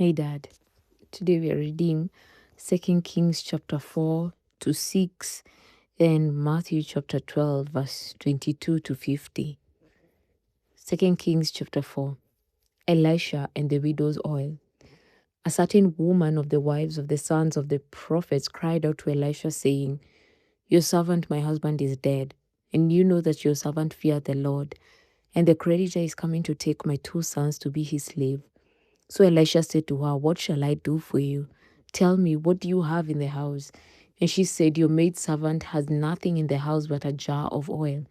Hey Dad, today we are reading 2 Kings chapter 4 to 6 and Matthew chapter 12 verse 22 to 50. 2 Kings chapter 4. Elisha and the widow's oil. A certain woman of the wives of the sons of the prophets cried out to Elisha, saying, "Your servant, my husband, is dead, and you know that your servant feared the Lord, and the creditor is coming to take my 2 sons to be his slave." So Elisha said to her, "What shall I do for you? Tell me, what do you have in the house?" And she said, "Your maidservant has nothing in the house but a jar of oil."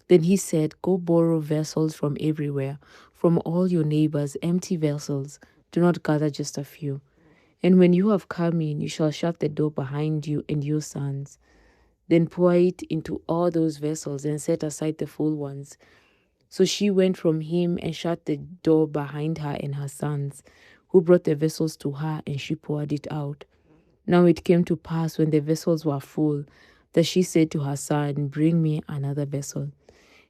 Then he said, "Go borrow vessels from everywhere, from all your neighbors, empty vessels. Do not gather just a few. And when you have come in, you shall shut the door behind you and your sons. Then pour it into all those vessels and set aside the full ones." So she went from him and shut the door behind her and her sons, who brought the vessels to her, and she poured it out. Now it came to pass, when the vessels were full, that she said to her son, "Bring me another vessel."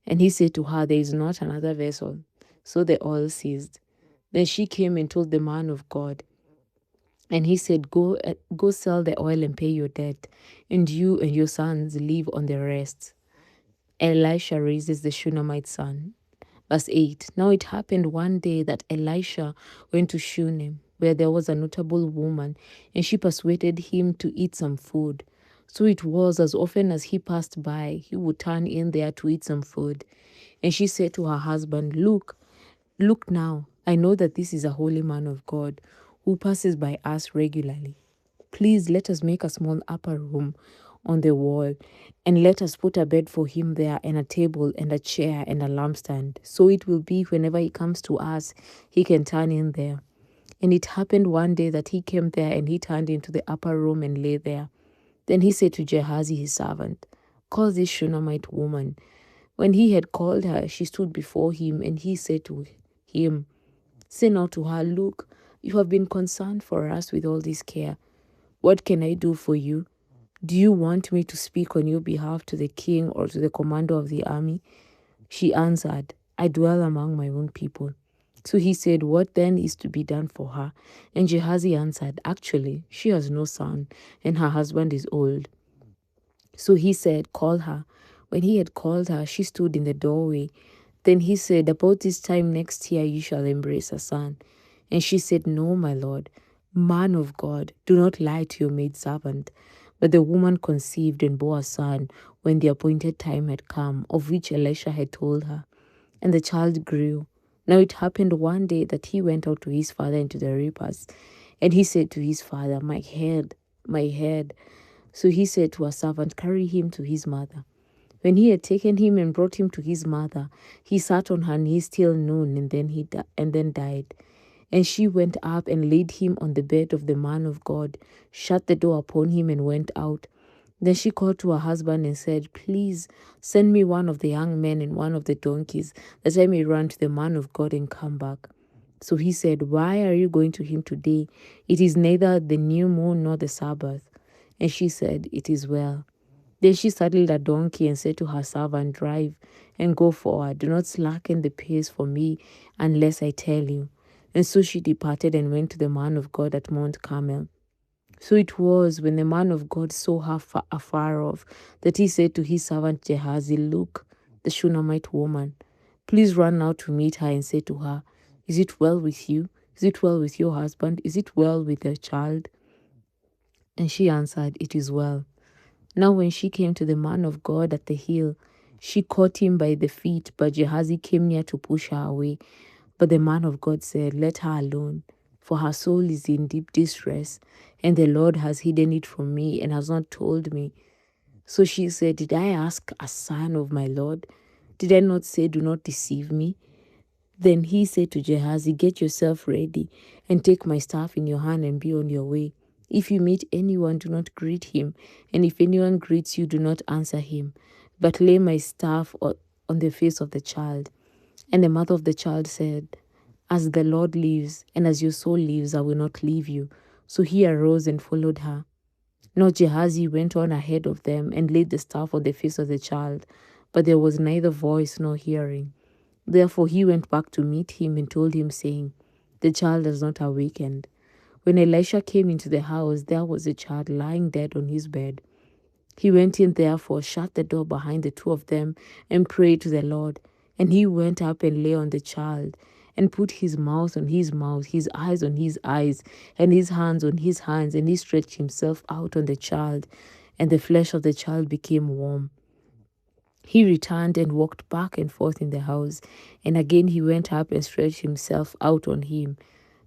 And he said to her, "There is not another vessel." So the oil ceased. Then she came and told the man of God. And he said, Go sell the oil and pay your debt, and you and your sons live on the rest." Elisha raises the Shunammite son. Verse 8. Now it happened one day that Elisha went to Shunem, where there was a notable woman, and she persuaded him to eat some food. So it was, as often as he passed by, he would turn in there to eat some food. And she said to her husband, Look now, I know that this is a holy man of God who passes by us regularly. Please let us make a small upper room on the wall, and let us put a bed for him there, and a table and a chair and a lampstand. So it will be, whenever he comes to us, he can turn in there. And it happened one day that he came there, and he turned into the upper room and lay there. Then he said to Gehazi his servant, "Call this Shunammite woman." When he had called her, she stood before him, and he said to him, "Say now to her, Look, you have been concerned for us with all this care. What can I do for you? Do you want me to speak on your behalf to the king or to the commander of the army?" She answered, "I dwell among my own people." So he said, "What then is to be done for her?" And Gehazi answered, "Actually, she has no son, and her husband is old." So he said, "Call her." When he had called her, she stood in the doorway. Then he said, "About this time next year you shall embrace a son." And she said, "No, my lord, man of God, do not lie to your maidservant." But the woman conceived and bore a son when the appointed time had come, of which Elisha had told her. And the child grew. Now it happened one day that he went out to his father into the reapers. And he said to his father, My head, my head." So he said to a servant, "Carry him to his mother." When he had taken him and brought him to his mother, he sat on her knees till noon, and then died. And she went up and laid him on the bed of the man of God, shut the door upon him, and went out. Then she called to her husband and said, "Please send me one of the young men and one of the donkeys, that I may run to the man of God and come back." So he said, "Why are you going to him today? It is neither the new moon nor the Sabbath." And she said, "It is well." Then she saddled a donkey and said to her servant, "Drive and go forward. Do not slacken the pace for me unless I tell you." And so she departed and went to the man of God at Mount Carmel. So it was, when the man of God saw her afar off, that he said to his servant Gehazi, "Look, the Shunammite woman. Please run now to meet her and say to her, 'Is it well with you? Is it well with your husband? Is it well with your child?'" And she answered, "It is well." Now when she came to the man of God at the hill, she caught him by the feet, but Gehazi came near to push her away. But the man of God said, "Let her alone, for her soul is in deep distress, and the Lord has hidden it from me and has not told me." So she said, "Did I ask a son of my Lord? Did I not say, 'Do not deceive me'?" Then he said to Gehazi, "Get yourself ready and take my staff in your hand and be on your way. If you meet anyone, do not greet him, and if anyone greets you, do not answer him, but lay my staff on the face of the child." And the mother of the child said, "As the Lord lives, and as your soul lives, I will not leave you." So he arose and followed her. Now Gehazi went on ahead of them and laid the staff on the face of the child, but there was neither voice nor hearing. Therefore he went back to meet him and told him, saying, the child has not awakened. When Elisha came into the house, there was a child lying dead on his bed. He went in therefore, shut the door behind the two of them, and prayed to the Lord. And he went up and lay on the child, and put his mouth on his mouth, his eyes on his eyes, and his hands on his hands, and he stretched himself out on the child, and the flesh of the child became warm. He returned and walked back and forth in the house, and again he went up and stretched himself out on him.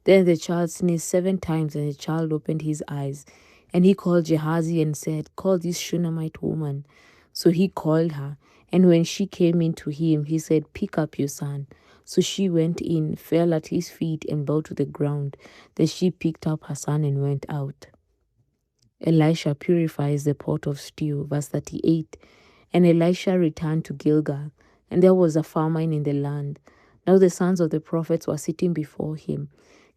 Then the child sneezed 7 times, and the child opened his eyes. And he called Gehazi and said, Call this Shunammite woman. So he called her, and when she came in to him, he said, Pick up your son. So she went in, fell at his feet, and bowed to the ground. Then she picked up her son and went out. Elisha purifies the pot of stew. Verse 38. And Elisha returned to Gilgal, and there was a famine in the land. Now the sons of the prophets were sitting before him.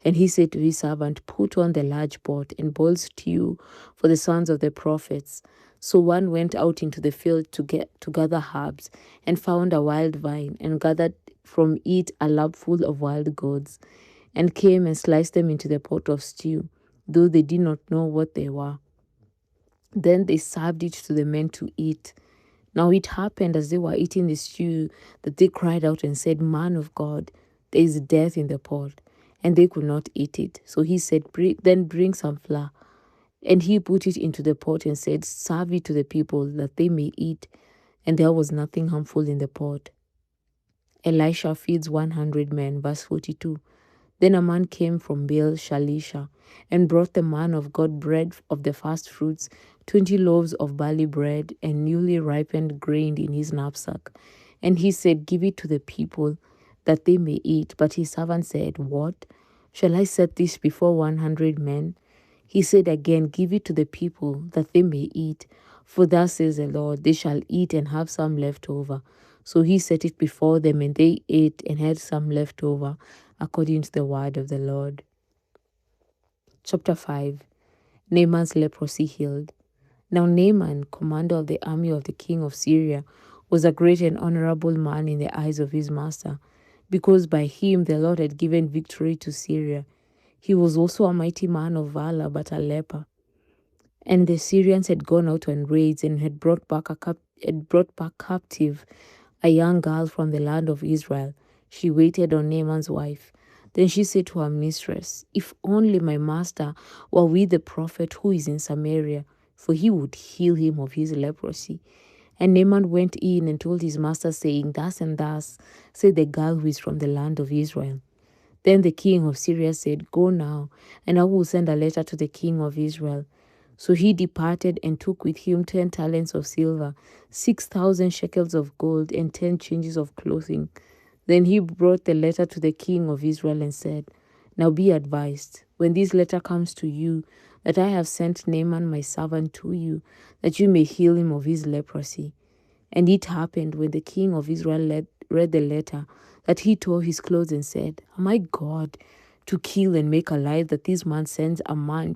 And he said to his servant, Put on the large pot and boil stew for the sons of the prophets. So one went out into the field to gather herbs, and found a wild vine, and gathered from it a lapful of wild gourds, and came and sliced them into the pot of stew, though they did not know what they were. Then they served it to the men to eat. Now it happened as they were eating the stew that they cried out and said, Man of God, there is death in the pot. And they could not eat it. So he said, Then bring some flour. And he put it into the pot and said, Serve it to the people that they may eat. And there was nothing harmful in the pot. Elisha feeds 100 men. Verse 42. Then a man came from Baal Shalisha and brought the man of God bread of the first fruits, 20 loaves of barley bread, and newly ripened grain in his knapsack. And he said, Give it to the people, that they may eat. But his servant said, What? Shall I set this before 100 men? He said again, Give it to the people, that they may eat. For thus says the Lord, they shall eat and have some left over. So he set it before them, and they ate and had some left over, according to the word of the Lord. Chapter 5. Naaman's leprosy healed. Now Naaman, commander of the army of the king of Syria, was a great and honorable man in the eyes of his master, because by him the Lord had given victory to Syria. He was also a mighty man of valor, but a leper. And the Syrians had gone out on raids and had brought back captive a young girl from the land of Israel. She waited on Naaman's wife. Then she said to her mistress, If only my master were with the prophet who is in Samaria, for he would heal him of his leprosy. And Naaman went in and told his master, saying, Thus and thus said the girl who is from the land of Israel. Then the king of Syria said, Go now, and I will send a letter to the king of Israel. So he departed and took with him 10 talents of silver, 6,000 shekels of gold, and 10 changes of clothing. Then he brought the letter to the king of Israel and said, Now be advised, when this letter comes to you, that I have sent Naaman my servant to you, that you may heal him of his leprosy. And it happened, when the king of Israel read the letter, that he tore his clothes and said, Am I God to kill and make alive, that this man sends a man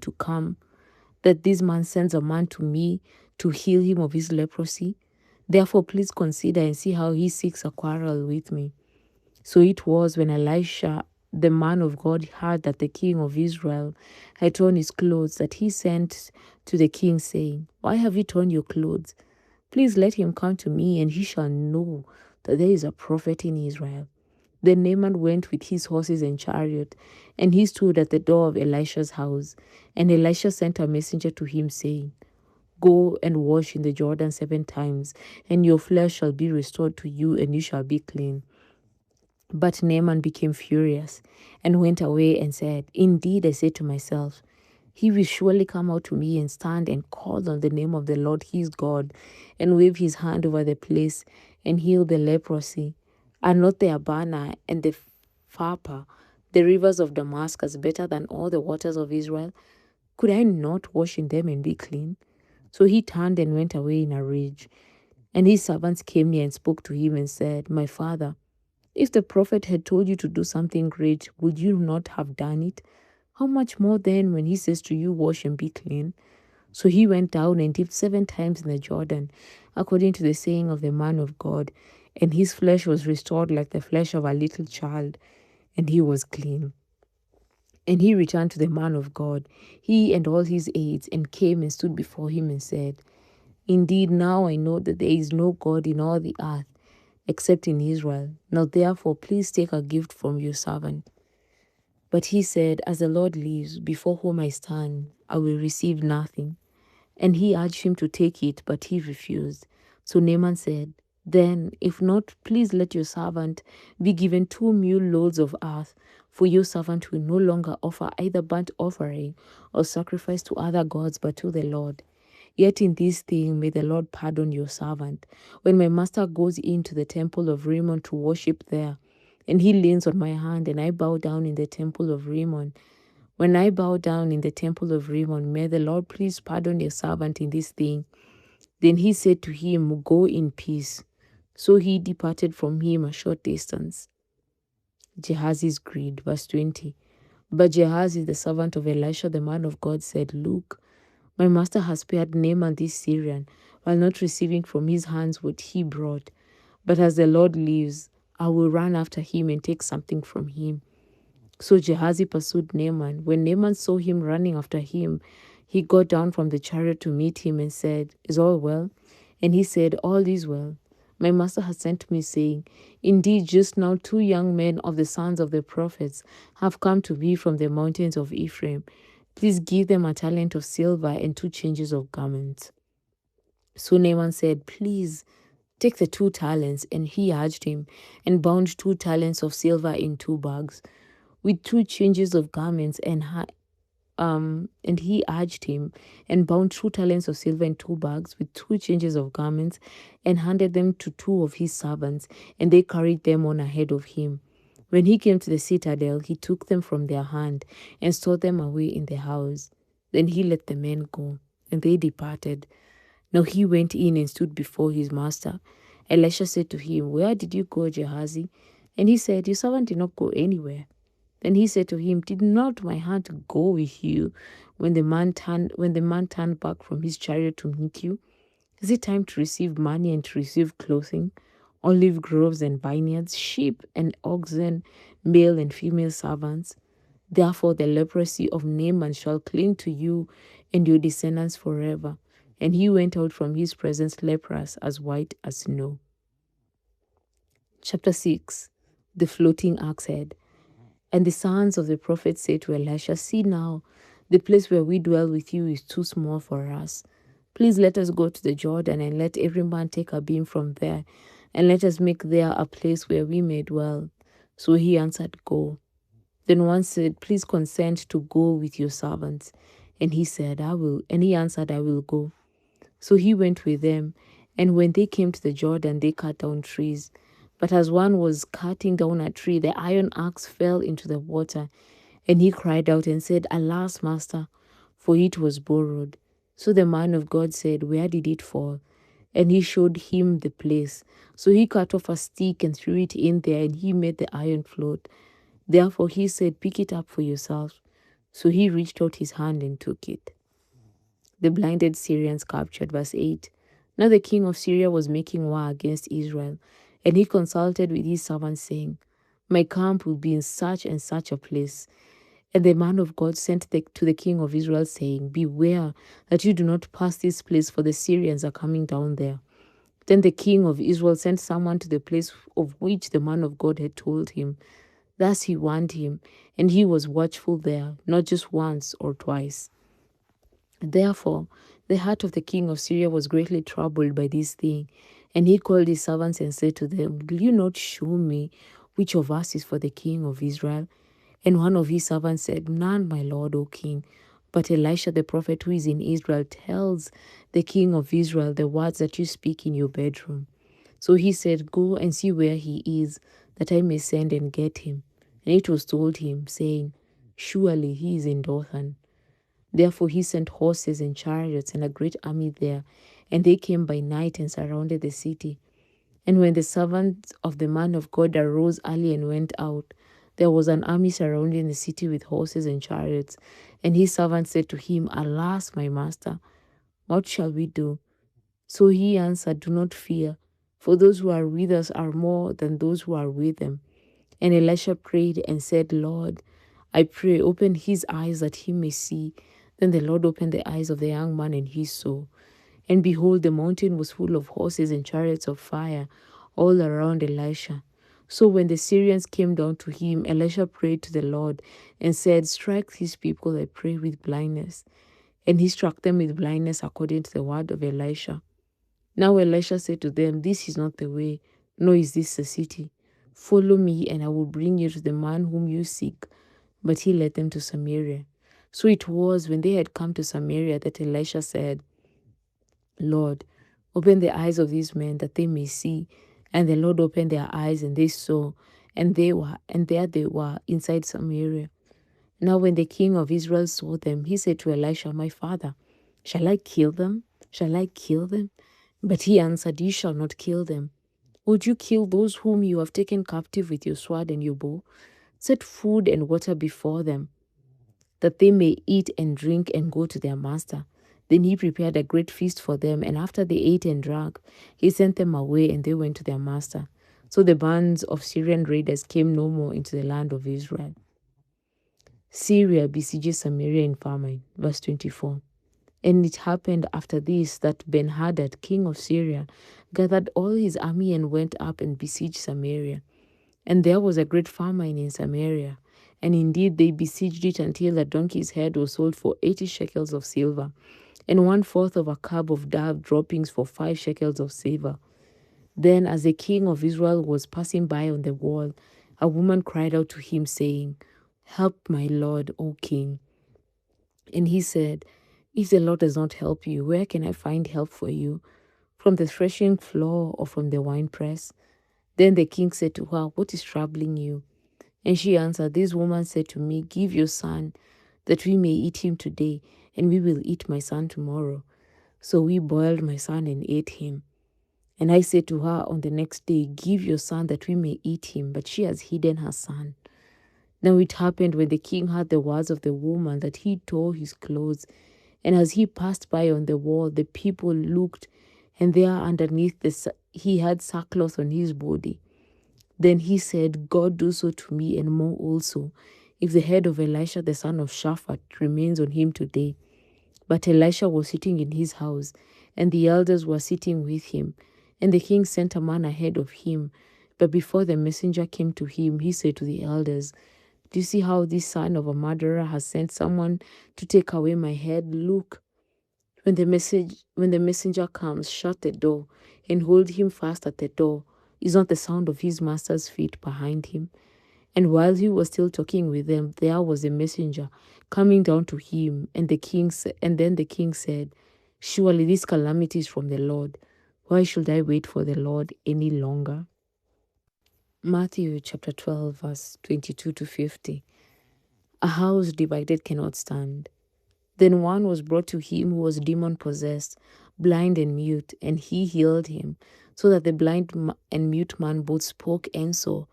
to me to heal him of his leprosy? Therefore please consider and see how he seeks a quarrel with me. So it was, when Elisha, the man of God, heard that the king of Israel had torn his clothes, that he sent to the king, saying, Why have you torn your clothes? Please let him come to me, and he shall know that there is a prophet in Israel. Then Naaman went with his horses and chariot, and he stood at the door of Elisha's house. And Elisha sent a messenger to him, saying, Go and wash in the Jordan 7 times, and your flesh shall be restored to you, and you shall be clean. But Naaman became furious, and went away and said, Indeed, I said to myself, he will surely come out to me and stand and call on the name of the Lord his God, and wave his hand over the place, and heal the leprosy. Are not the Abana and the Pharpar, the rivers of Damascus, better than all the waters of Israel? Could I not wash in them and be clean? So he turned and went away in a rage. And his servants came near and spoke to him and said, My father, if the prophet had told you to do something great, would you not have done it? How much more then when he says to you, Wash and be clean? So he went down and dipped 7 times in the Jordan, according to the saying of the man of God, and his flesh was restored like the flesh of a little child, and he was clean. And he returned to the man of God, he and all his aides, and came and stood before him and said, Indeed, now I know that there is no God in all the earth except in Israel. Now therefore, please take a gift from your servant. But he said, As the Lord lives, before whom I stand, I will receive nothing. And he urged him to take it, but he refused. So Naaman said, Then, if not, please let your servant be given 2 mule loads of earth, for your servant will no longer offer either burnt offering or sacrifice to other gods, but to the Lord. Yet in this thing may the Lord pardon your servant. When my master goes into the temple of Rimmon to worship there, and he leans on my hand, and I bow down in the temple of Rimmon, when I bow down in the temple of Rimmon, may the Lord please pardon your servant in this thing. Then he said to him, Go in peace. So he departed from him a short distance. Gehazi's greed, verse 20. But Gehazi, the servant of Elisha, the man of God, said, Look, my master has spared Naaman this Syrian, while not receiving from his hands what he brought. But as the Lord lives, I will run after him and take something from him. So Gehazi pursued Naaman. When Naaman saw him running after him, he got down from the chariot to meet him and said, Is all well? And he said, All is well. My master has sent me, saying, Indeed, just now 2 young men of the sons of the prophets have come to me from the mountains of Ephraim. Please give them a talent of silver and 2 changes of garments. So Naaman said, Please take the 2 talents. And he urged him and bound 2 talents of silver in 2 bags with 2 changes of garments, and he urged him and bound 2 talents of silver in 2 bags with 2 changes of garments, and handed them to 2 of his servants, and they carried them on ahead of him. When he came to the citadel, he took them from their hand and stored them away in the house. Then he let the men go, and they departed. Now he went in and stood before his master. Elisha said to him, Where did you go, Gehazi? And he said, Your servant did not go anywhere. Then he said to him, Did not my heart go with you when the man turned back from his chariot to meet you? Is it time to receive money and to receive clothing, olive groves and vineyards, sheep and oxen, male and female servants? Therefore the leprosy of Naaman shall cling to you and your descendants forever. And he went out from his presence leprous, as white as snow. Chapter 6. The floating axe head. And the sons of the prophets said to Elisha, See now, the place where we dwell with you is too small for us. Please let us go to the Jordan, and let every man take a beam from there, and let us make there a place where we may dwell. So he answered, Go. Then one said, Please consent to go with your servants. And he said, I will. And he answered, I will go. So he went with them, and when they came to the Jordan, they cut down trees. But as one was cutting down a tree, the iron axe fell into the water, and he cried out and said, Alas, master, for it was borrowed. So the man of God said, Where did it fall? And he showed him the place. So he cut off a stick and threw it in there, and he made the iron float. Therefore he said, Pick it up for yourself. So he reached out his hand and took it. The blinded Syrians captured, verse 8. Now the king of Syria was making war against Israel, and he consulted with his servants, saying, My camp will be in such and such a place. And the man of God sent to the king of Israel, saying, Beware that you do not pass this place, for the Syrians are coming down there. Then the king of Israel sent someone to the place of which the man of God had told him. Thus he warned him, and he was watchful there, not just once or twice. Therefore, the heart of the king of Syria was greatly troubled by this thing. And he called his servants and said to them, Will you not show me which of us is for the king of Israel? And one of his servants said, None, my lord, O king. But Elisha the prophet, who is in Israel, tells the king of Israel the words that you speak in your bedroom. So he said, Go and see where he is, that I may send and get him. And it was told him, saying, Surely he is in Dothan. Therefore he sent horses and chariots and a great army there, and they came by night and surrounded the city. And when the servants of the man of God arose early and went out, there was an army surrounding the city with horses and chariots. And his servant said to him, Alas, my master, what shall we do? So he answered, Do not fear, for those who are with us are more than those who are with them. And Elisha prayed and said, Lord, I pray, open his eyes that he may see. Then the Lord opened the eyes of the young man, and he saw. And behold, the mountain was full of horses and chariots of fire all around Elisha. So when the Syrians came down to him, Elisha prayed to the Lord and said, strike these people, I pray, with blindness. And he struck them with blindness according to the word of Elisha. Now Elisha said to them, this is not the way, nor is this the city. Follow me, and I will bring you to the man whom you seek. But he led them to Samaria. So it was when they had come to Samaria that Elisha said, Lord, open the eyes of these men that they may see. And the Lord opened their eyes, and they saw, and there they were inside Samaria. Now when the king of Israel saw them, he said to Elisha, my father, shall I kill them? Shall I kill them? But he answered, you shall not kill them. Would you kill those whom you have taken captive with your sword and your bow? Set food and water before them, that they may eat and drink and go to their master. Then he prepared a great feast for them, and after they ate and drank, he sent them away, and they went to their master. So the bands of Syrian raiders came no more into the land of Israel. Syria besieges Samaria in famine. Verse 24. And it happened after this that Ben-Hadad, king of Syria, gathered all his army and went up and besieged Samaria. And there was a great famine in Samaria. And indeed they besieged it until a donkey's head was sold for 80 shekels of silver, and 1/4 of a cub of dove droppings for 5 shekels of silver. Then as the king of Israel was passing by on the wall, a woman cried out to him, saying, help my lord, O king. And he said, if the Lord does not help you, where can I find help for you? From the threshing floor or from the winepress? Then the king said to her, what is troubling you? And she answered, this woman said to me, give your son, that we may eat him today, and we will eat my son tomorrow. So we boiled my son and ate him. And I said to her on the next day, give your son that we may eat him. But she has hidden her son. Now it happened when the king heard the words of the woman that he tore his clothes. And as he passed by on the wall, the people looked, and there underneath he had sackcloth on his body. Then he said, God do so to me and more also, if the head of Elisha the son of Shaphat remains on him today. But Elisha was sitting in his house, and the elders were sitting with him. And the king sent a man ahead of him. But before the messenger came to him, he said to the elders, do you see how this son of a murderer has sent someone to take away my head? Look, when the messenger comes, shut the door and hold him fast at the door. Is not the sound of his master's feet behind him? And while he was still talking with them, there was a messenger coming down to him. And then the king said, surely this calamity is from the Lord. Why should I wait for the Lord any longer? Matthew chapter 12, verse 22 to 50. A house divided cannot stand. Then one was brought to him who was demon-possessed, blind and mute, and he healed him, so that the blind and mute man both spoke and saw.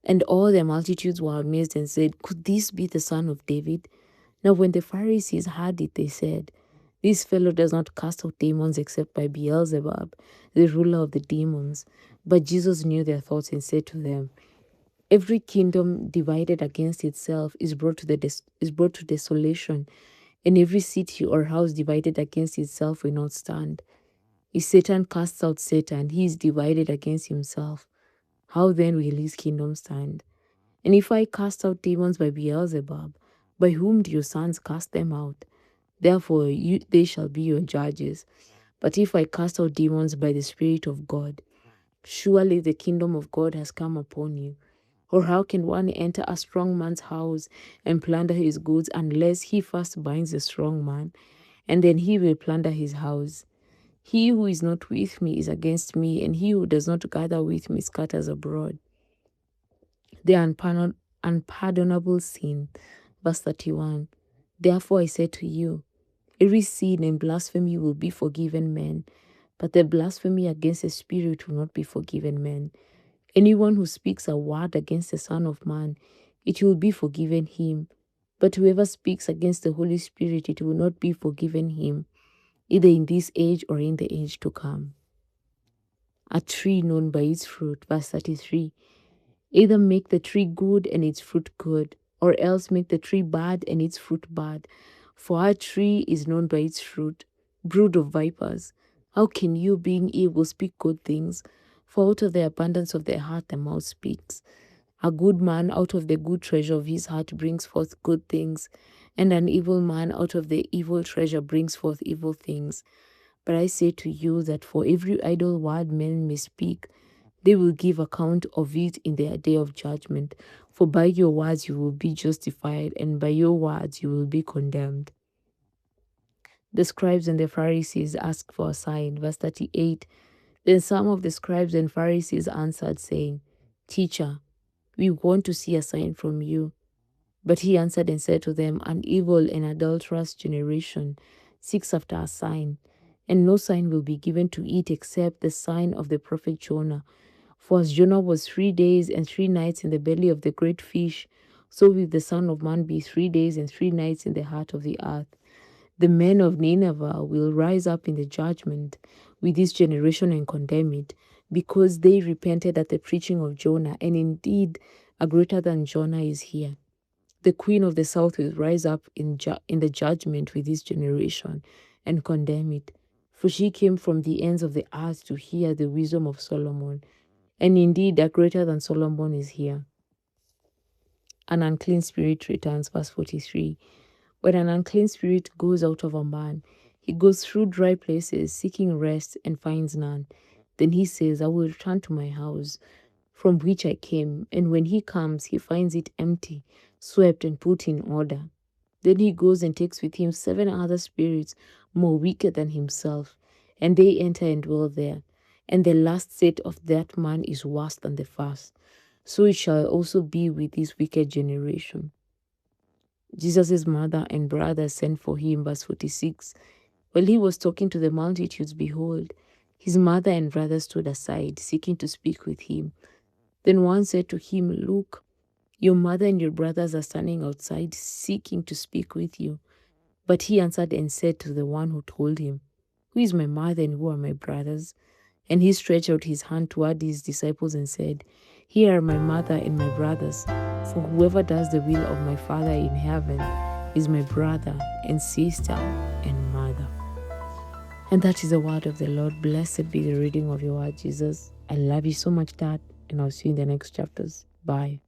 And all the multitudes were amazed and said, could this be the son of David? Now when the Pharisees heard it, they said, this fellow does not cast out demons except by Beelzebub, the ruler of the demons. But Jesus knew their thoughts and said to them, every kingdom divided against itself is brought to desolation, and every city or house divided against itself will not stand. If Satan casts out Satan, he is divided against himself. How then will his kingdom stand? And if I cast out demons by Beelzebub, by whom do your sons cast them out? Therefore they shall be your judges. But if I cast out demons by the Spirit of God, surely the kingdom of God has come upon you. Or how can one enter a strong man's house and plunder his goods unless he first binds the strong man, and then he will plunder his house? He who is not with me is against me, and he who does not gather with me scatters abroad. The unpardonable sin. Verse 31. Therefore I say to you, every sin and blasphemy will be forgiven men, but the blasphemy against the Spirit will not be forgiven men. Anyone who speaks a word against the Son of Man, it will be forgiven him. But whoever speaks against the Holy Spirit, it will not be forgiven him, either in this age or in the age to come. A tree known by its fruit. Verse 33. Either make the tree good and its fruit good, or else make the tree bad and its fruit bad. For our tree is known by its fruit. Brood of vipers, how can you, being evil, speak good things? For out of the abundance of the heart the mouth speaks. A good man out of the good treasure of his heart brings forth good things, and an evil man out of the evil treasure brings forth evil things. But I say to you that for every idle word men may speak, they will give account of it in their day of judgment. For by your words you will be justified, and by your words you will be condemned. The scribes and the Pharisees asked for a sign. Verse 38. Then some of the scribes and Pharisees answered, saying, Teacher, we want to see a sign from you. But he answered and said to them, An evil and adulterous generation seeks after a sign, and no sign will be given to it except the sign of the prophet Jonah. For as Jonah was 3 days and 3 nights in the belly of the great fish, so will the Son of Man be 3 days and 3 nights in the heart of the earth. The men of Nineveh will rise up in the judgment with this generation and condemn it, because they repented at the preaching of Jonah, and indeed a greater than Jonah is here. The queen of the south will rise up in the judgment with this generation and condemn it, for she came from the ends of the earth to hear the wisdom of Solomon, and indeed a greater than Solomon is here. An unclean spirit returns, verse 43. When an unclean spirit goes out of a man, he goes through dry places seeking rest and finds none. Then he says, I will return to my house from which I came. And when he comes, he finds it empty, swept and put in order. Then he goes and takes with him 7 other spirits more wicked than himself, and they enter and dwell there. And the last state of that man is worse than the first. So it shall also be with this wicked generation. Jesus' mother and brothers sent for him, verse 46. While he was talking to the multitudes, behold, his mother and brothers stood aside, seeking to speak with him. Then one said to him, Look, your mother and your brothers are standing outside, seeking to speak with you. But he answered and said to the one who told him, Who is my mother and who are my brothers? And he stretched out his hand toward his disciples and said, Here are my mother and my brothers. For whoever does the will of my Father in heaven is my brother and sister and mother. And that is the word of the Lord. Blessed be the reading of your word, Jesus. I love you so much, Dad, and I'll see you in the next chapters. Bye.